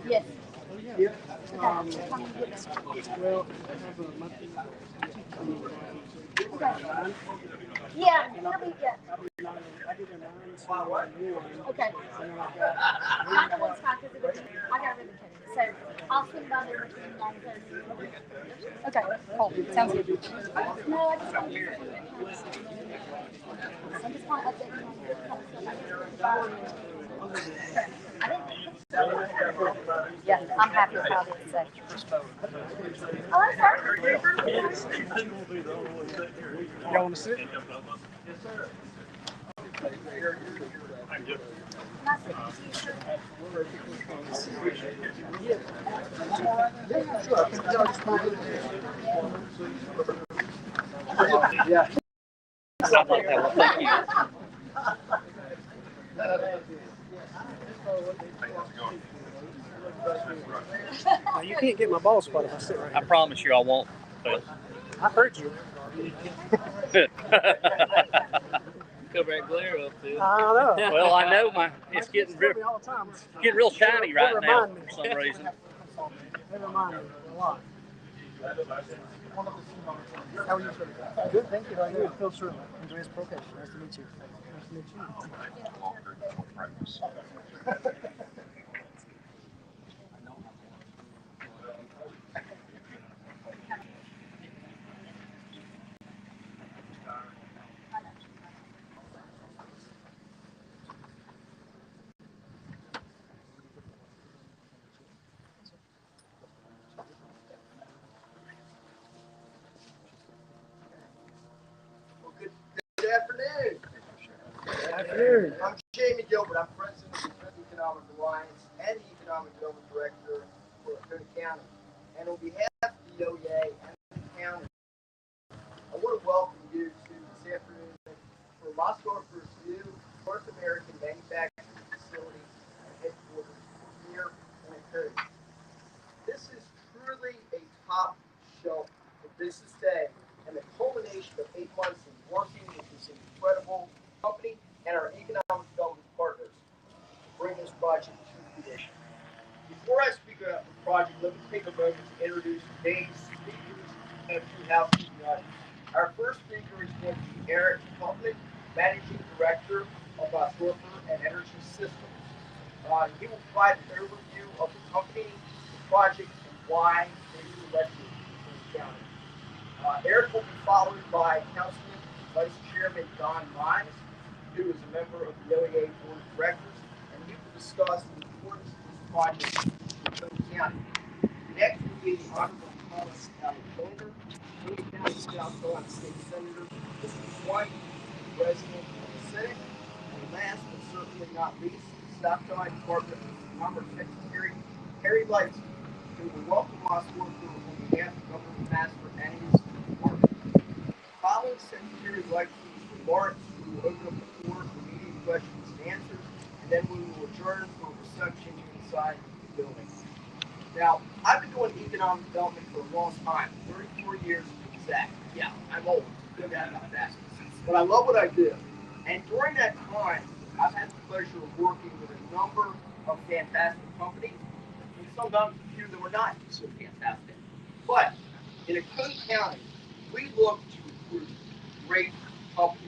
Yes. Yeah. Okay. Well, I have a monthly. Okay. Yeah, he'll be, yeah. I did a 9 to 1. Okay. And then I got 9 to 1's fine because it would be, I got a ribbon cutting. So I'll swing by there between 9:30. Okay, cool. Sounds good. No, I just want to do something that kind of stuff. I just want to update you on this kind of stuff. I didn't think so. Yeah, I'm happy with how this is set. Oh, I'm sorry. Y'all want to sit? Yeah. Sounds like that. Well, thank you. You can't get my ball spot if I sit right I here. promise you I won't. But I heard you. cover that glare up, dude. I know. Well, I know it's getting all the time. real shiny right now remind me. for some reason. They remind me a lot. How are you, sir? Good, thank you. How are you? Phil Sherman, Andreas Prokesh. Nice to meet you. Nice to meet you. Good afternoon. Good afternoon. I'm Jamie Gilbert. I'm president of the Economic Alliance and the Economic Development Director for Oconee County. And on behalf of the OEA and the county, I want to welcome you to this afternoon for Moscoff's new North American manufacturing facility and headquarters here in Oconee. This is truly a top shelf business day and the culmination of 8 months of working with this incredible company and our economic development partners to bring this project to fruition. Before I speak about the project, let me take a moment to introduce today's speakers and a few housekeeping items. Our first speaker is going to be Eric Huffman, Managing Director of Sulfur and Energy Systems. He will provide an overview of the company, the project, and why they selected the county. Eric will be followed by Councilman Vice Chairman Don Mize, who is a member of the OEA Board of Directors, and he will discuss the importance of this project to Oconee County. Next will be the Honorable Thomas Alexander, Oconee County South Carolina State Senator, District 1, President of the Senate, and last but certainly not least, South Carolina Department of Commerce Secretary Harry Lightsey, who will welcome us on behalf of Governor Master and his department. Following Secretary Lightsey's remarks, we will open up the floor for meeting questions and answers, and then we will adjourn for reception inside the building. Now, I've been doing economic development for a long time, 34 years exact. Yeah, I'm old, no doubt about that. But I love what I do. And during that time, I've had the pleasure of working with a number of fantastic companies, and sometimes a few that were not so fantastic. But in Oconee County, we look to recruit great companies.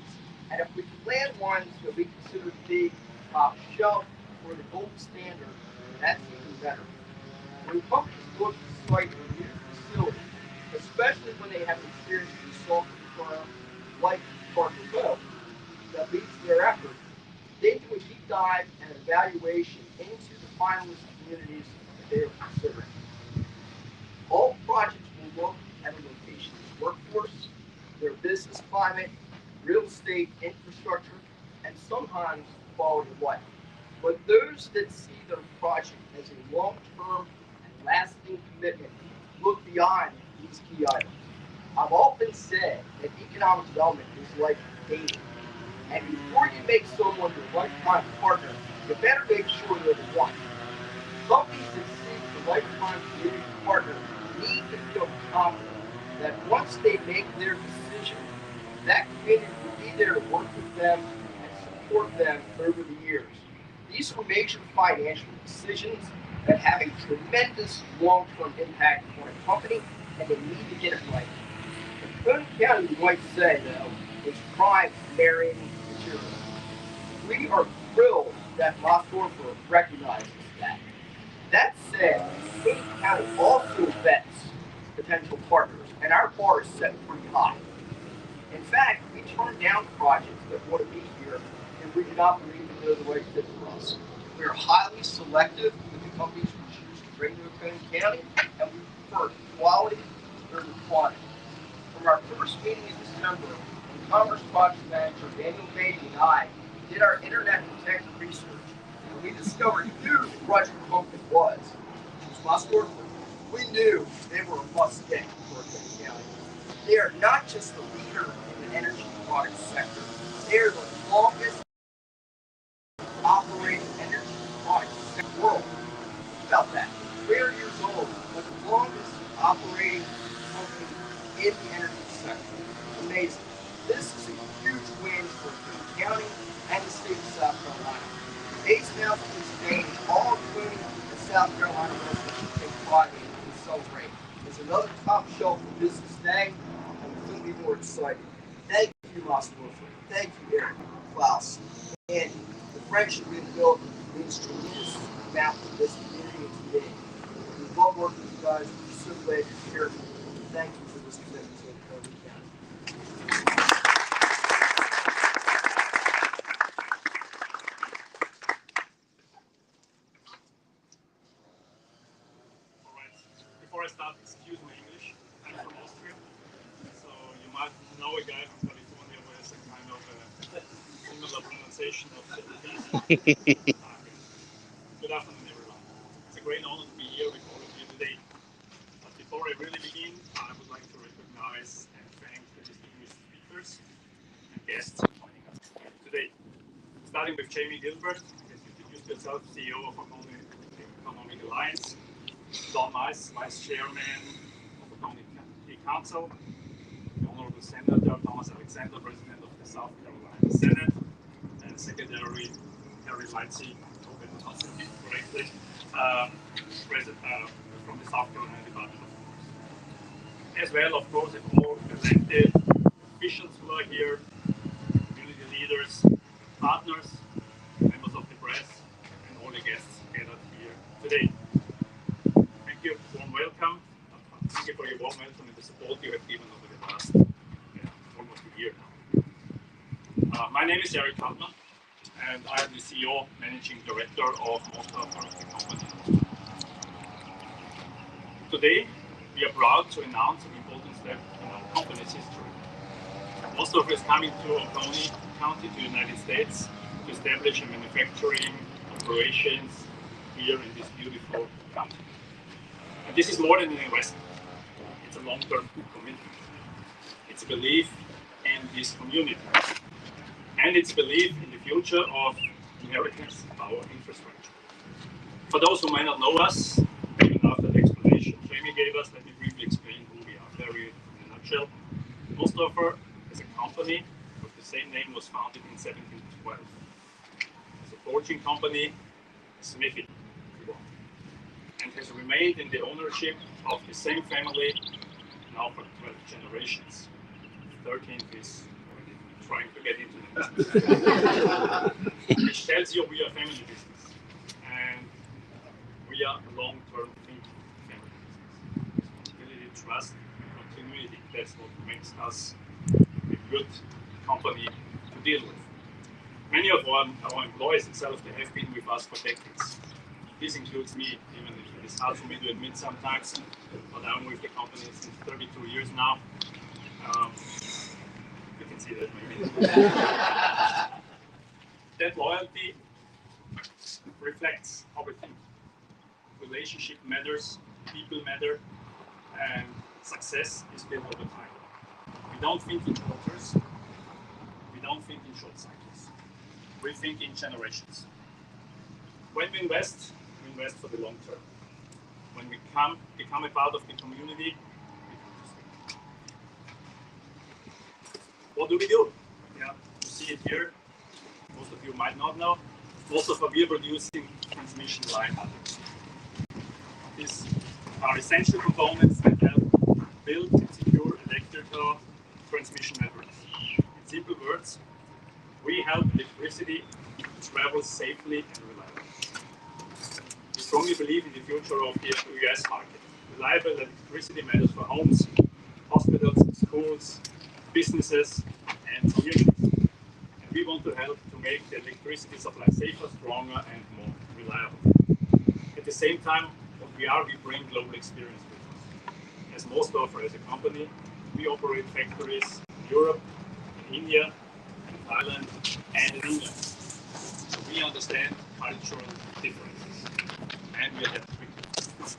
And if we can land ones that we consider to be top shelf or the gold standard, that's even better. When companies look to site a new facility, especially when they have experience in a consulting firm like Parker Hill that leads their effort, they do a deep dive and evaluation into the finalist communities that they are considering. All projects will look at a location's workforce, their business climate, real estate infrastructure, and sometimes quality of life. But those that see their project as a long-term and lasting commitment look beyond these key items. I've often said that economic development is like dating. And before you make someone your lifetime partner, you better make sure they're the one. Companies that seek the lifetime community partner need to feel confident that once they make their decision, that community will be there to work with them and support them over the years. These are major financial decisions, that have a tremendous long-term impact on a company, and they need to get it right. Oconee County, we might say, though, is prime marrying material. We are thrilled that Mossdorfer recognizes that. That said, Oconee County also vets potential partners, and our bar is set pretty high. In fact, we turn down projects that want to be here and we do not believe that they're the right fit for us. We are highly selective with the companies we choose to bring to Oconee County, and we prefer quality over quantity. From our first meeting in December, when Commerce Project Manager Daniel Beatty and I did our internet detective research, and we discovered who the project company was, which was Mossdorfer. We knew they were a must-get for Oconee County. They are not just the leader in the energy products sector, they are the longest operating energy products sector in the world. Think about that. 300 years old, but the longest operating company in the energy sector. Amazing. This is a huge win for Oconee County and the state of South Carolina. Today's announcement is made all Oconee and South Carolina residents should take pride in and celebrate. It's another top shelf for Business Day, and we couldn't be more excited. Thank you, Mossdorfer. Thank you, Eric, Klaus, and the friendship we've built means tremendous amount for this community and today. We love working with you guys. We're so glad you're here. Thank you for this commitment to Oconee County. All right. Before I start, excuse my English. I'm from Austria, so you might know a guy from California who has a kind of a similar pronunciation of the T's. Good afternoon, everyone. It's a great honor to be here with all of you today. But before I really begin, I would like to recognize and thank the distinguished speakers and guests joining us here today. Starting with Jamie Gilbert, as introduced yourself, CEO of Oconee Economic Alliance, Don Mice, Vice Chairman of Oconee Council, the Honorable Senator Thomas Alexander, President of the South Carolina Senate, and Secretary Harry Lightsey, correctly, from the South Carolina Department of Commerce. As well, of course, all elected officials who are here, community leaders, partners, members of the press, and all the guests gathered here today. Thank you, warm welcome. Thank you for your warm welcome and the support you have given over the last almost a year now. My name is Eric Kaltner, and I am the CEO, Managing Director of Mossdorfer, the company. Today, we are proud to announce an important step in our company's history. Mossdorfer is coming to Oconee County, to the United States, to establish a manufacturing operations here in this beautiful country. And this is more than an investment. It's a long-term commitment. It's a belief in this community. And it's a belief in the future of America's power infrastructure. For those who might not know us, even after the explanation Jamie gave us, let me briefly explain who we are, very in a nutshell. Mossdorfer, as a company with the same name, was founded in 1712. As a forging company, smithing, if you want, and has remained in the ownership of the same family now for 12 generations. 13th is trying to get into the business. Which tells you we are a family business, and we are a long-term thinking family business. Responsibility, trust, and continuity, that's what makes us a good company to deal with. Many of our employees itself, they have been with us for decades. This includes me, even if it is hard for me to admit sometimes, but I'm with the company since 32 years now. You can see that maybe. That loyalty reflects how we think. Relationship matters, people matter, and success is built over time. We don't think in quarters, we don't think in short cycles. We think in generations. When we invest for the long term. When we become a part of the community, we come to stay. What do we do? Yeah, you see it here. Most of you might not know. Most of we are producing transmission line others. are essential components that help build and secure electrical transmission networks. In simple words, we help electricity to travel safely and reliably. We strongly believe in the future of the US market. Reliable electricity matters for homes, hospitals, schools, businesses, and communities. And we want to help to make the electricity supply safer, stronger, and more reliable. At the same time, what we bring global experience with us. As most offer as a company, we operate factories in Europe, in India, in Thailand, and in England. So we understand cultural differences, and we adapt quickly.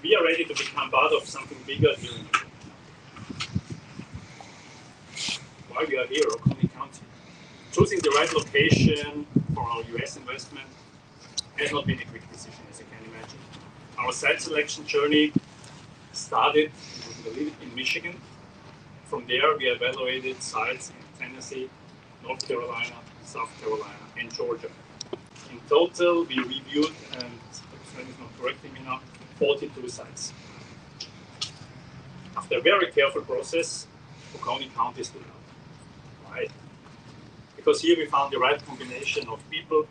We are ready to become part of something bigger here in Europe. Why we are here, Oconee County? Choosing the right location for our US investment has not been a quick decision, as you can imagine. Our site selection journey started in Michigan. From there, we evaluated sites in Tennessee, North Carolina, South Carolina, and Georgia. In total, we reviewed, and Sven is not correcting me now, 42 sites. After a very careful process, Oconee County stood out. Why? Because here we found the right combination of people,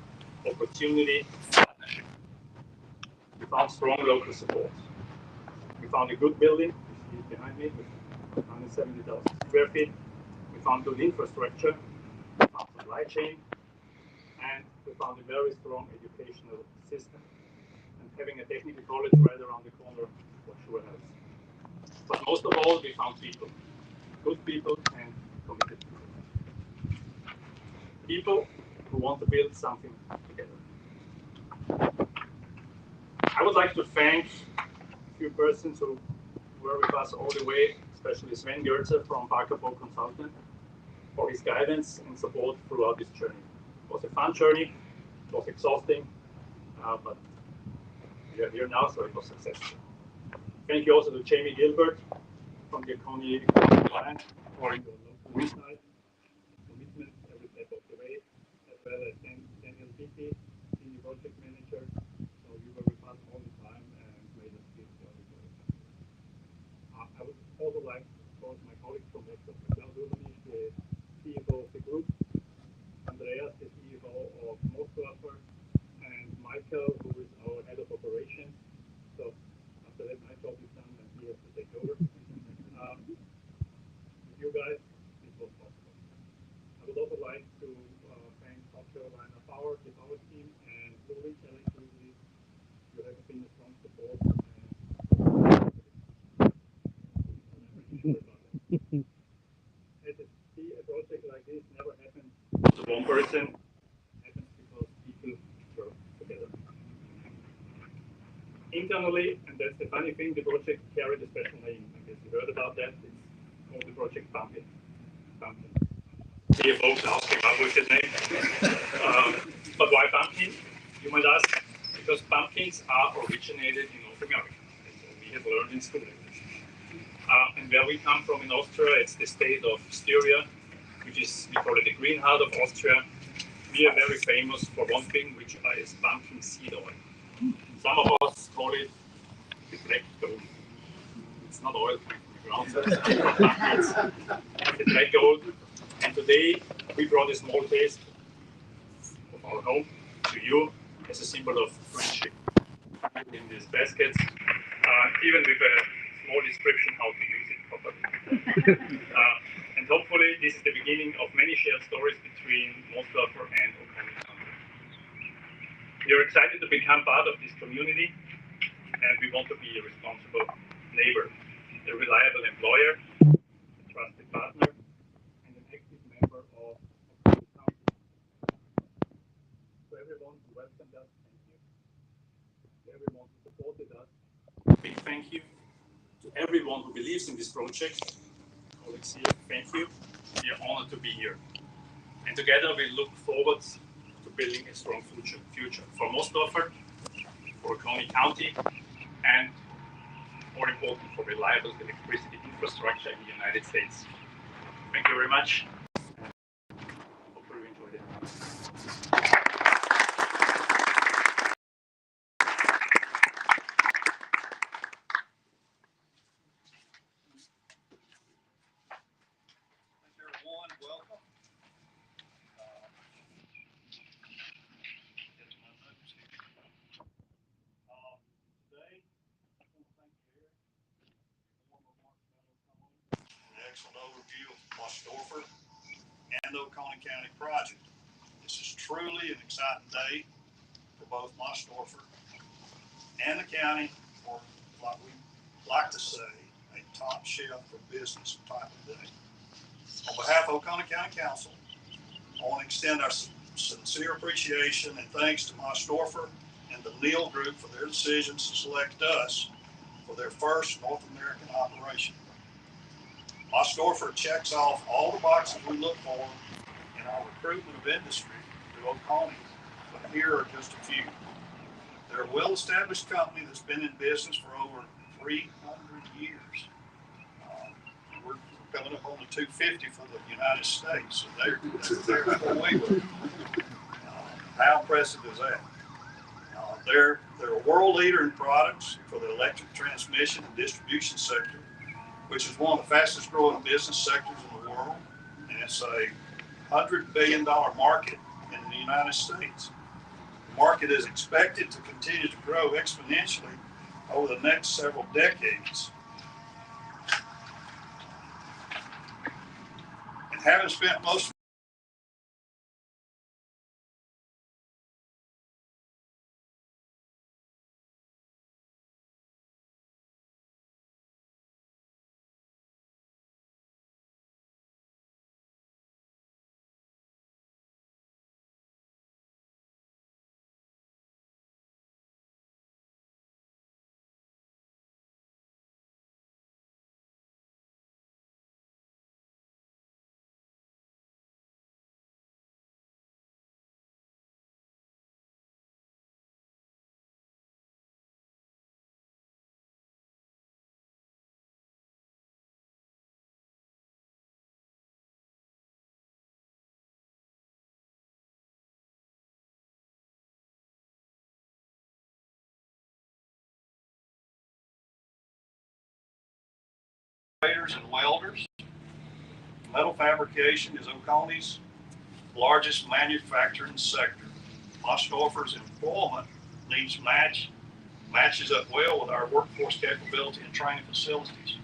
opportunity, and partnership. We found strong local support. We found a good building, which is behind me, with 170,000 square feet. We found good infrastructure, we found supply chain, and we found a very strong educational system. And having a technical college right around the corner for sure helps. But most of all, we found people. Good people and committed people. People who want to build something together. I would like to thank a few persons who were with us all the way, especially Sven Gerzer from Parker Poe Consultant, for his guidance and support throughout this journey. It was a fun journey, it was exhausting, but we are here now, so it was successful. Thank you also to Jamie Gilbert from the Oconee Alliance for your local insight, commitment every step of the way, as well as Daniel Pitti, Senior Project Manager. So you were with us all the time and made us feel very good. I would also like to thank my colleagues from Klaus Ulrich, the CFO of the group, Andreas, the CFO of Moosdorfer, and Michael, who is our head of operations. So after that, my job is done, and he has to take over. With you guys, this was possible. I would also like to thank South Carolina Power, the power team, and Blue Ridge Electricity. You have been a strong support. A project like this never happens to one person. It happens because people work together. Internally, and that's the funny thing, the project carried a special name. I guess you heard about that. It's called the Project Pumpkin. CFO Klaus came up with the name. But why pumpkin? You might ask. Because pumpkins are originated in North America. That's what we have learned in school. And where we come from in Austria, it's the state of Styria, which is, we call it the green heart of Austria. We are very famous for one thing, which is pumpkin seed oil. Some of us call it the black gold. It's not oil coming from the ground, it's the black gold. And today we brought a small taste of our home to you as a symbol of friendship. In these baskets, even with a small description how to use it properly. And hopefully this is the beginning of many shared stories between Moosdorfer and Oconee County. We are excited to become part of this community, and we want to be a responsible neighbor, a reliable employer, a trusted partner, and an active member of Oconee County. To everyone who welcomed us, thank you. To everyone who supported us, big thank you. To everyone who believes in this project, colleagues here, thank you. We are honored to be here. And together we look forward to building a strong future for Moosdorfer, for Oconee County, and more important, for reliable electricity infrastructure in the United States. Thank you very much. Hopefully you enjoyed it. excellent overview of Mossdorfer and the Oconee County project. This is truly an exciting day for both Mossdorfer and the county, or like we like to say, a top shelf for business type of day. On behalf of Oconee County Council, I want to extend our sincere appreciation and thanks to Mossdorfer and the Neal Group for their decision to select us for their first North American operation. Mossdorfer checks off all the boxes we look for in our recruitment of industry to Oconee, but here are just a few. They're a well-established company that's been in business for over 300 years. We're coming up on the 250 for the United States, so they're where we were. How impressive is that? They're a world leader in products for the electric transmission and distribution sector, which is one of the fastest growing business sectors in the world, and it's a $100 billion market in the United States. The market is expected to continue to grow exponentially over the next several decades. And having spent most and welders, metal fabrication is Oconee's largest manufacturing sector. Mossdorfer's employment needs matches up well with our workforce capability and training facilities.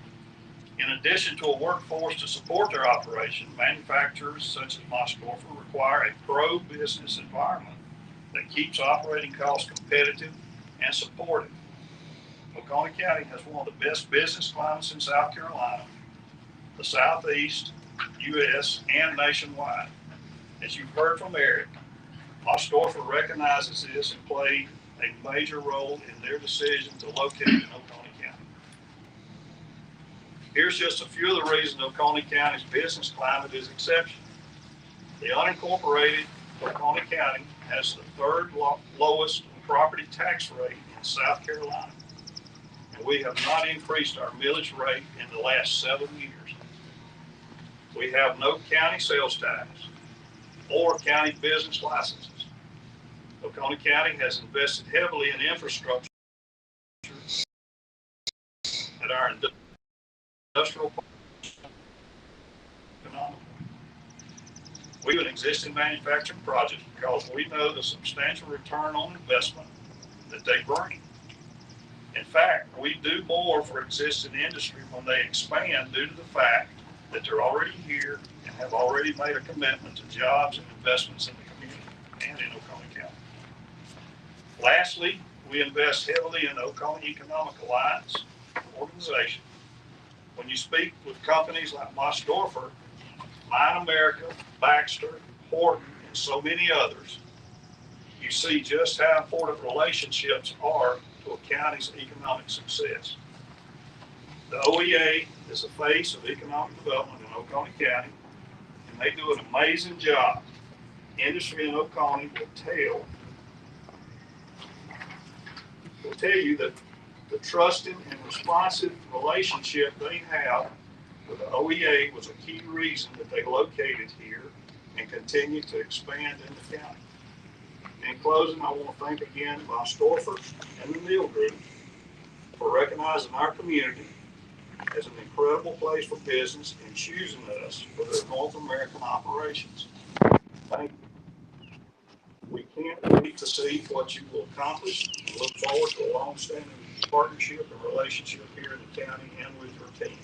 In addition to a workforce to support their operation, manufacturers such as Mossdorfer require a pro-business environment that keeps operating costs competitive and supportive. Oconee County has one of the best business climates in South Carolina, the Southeast, U.S., and nationwide. As you've heard from Eric, Mossdorfer recognizes this and played a major role in their decision to locate in Oconee County. Here's just a few of the reasons Oconee County's business climate is exceptional. The unincorporated Oconee County has the third lowest property tax rate in South Carolina, and we have not increased our millage rate in the last 7 years. We have no county sales tax or county business licenses. Oconee County has invested heavily in infrastructure at our industrial parks. We have an existing manufacturing project because we know the substantial return on investment that they bring. In fact, we do more for existing industry when they expand due to the fact that they're already here and have already made a commitment to jobs and investments in the community and in Oconee County. Lastly, we invest heavily in the Oconee Economic Alliance organization. When you speak with companies like Mossdorfer, Mine America, Baxter, Horton, and so many others, you see just how important relationships are to a county's economic success. The OEA is the face of economic development in Oconee County, and they do an amazing job. Industry in Oconee will tell you that the trusted and responsive relationship they have with the OEA was a key reason that they located here and continue to expand in the county. In closing, I want to thank again Mossdorfer and the Neal Group for recognizing our community as an incredible place for business and choosing us for their North American operations. Thank you. We can't wait to see what you will accomplish and look forward to a long-standing partnership and relationship here in the county and with your team.